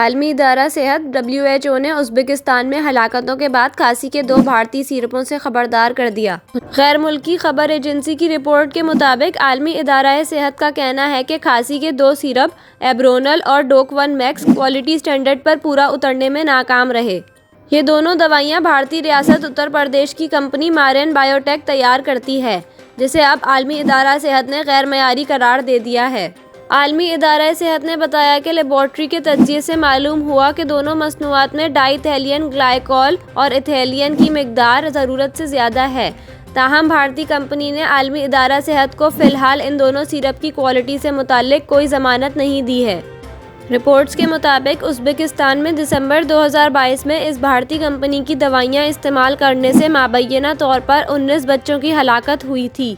आलमी इदारा सेहत WHO ने उज़्बेकिस्तान में हलाकतों के बाद खांसी के 2 भारतीय सिरपों से खबरदार कर दिया। गैर मुल्की खबर एजेंसी की रिपोर्ट के मुताबिक आलमी इदारा सेहत का कहना है कि खांसी के 2 सिरप एब्रोनल और डोक-1 मैक्स क्वालिटी स्टैंडर्ड पर पूरा उतरने में नाकाम रहे। ये दोनों दवाइयाँ भारतीय रियासत उत्तर प्रदेश की कंपनी मारिन बायोटेक तैयार करती है, जिसे अब आलमी इदारा सेहत ने गैर मयारी करार दे दिया है। आलमी इदारा सेहत ने बताया कि लेबॉर्ट्री के तज्ज़िये से मालूम हुआ कि दोनों मसनूआत में डाईइथेलियन ग्लाइकोल और इथेलियन की मिकदार ज़रूरत से ज़्यादा है। ताहम भारतीय कंपनी ने आलमी इदारा सेहत को फ़िलहाल इन दोनों सिरप की क्वालिटी से मुताल्लिक कोई ज़मानत नहीं दी है। रिपोर्ट्स के मुताबिक उज़्बेकिस्तान में दिसंबर 2022 में इस भारतीय कंपनी की दवाइयाँ इस्तेमाल करने से माबैना तौर पर 19 बच्चों की हलाकत हुई थी।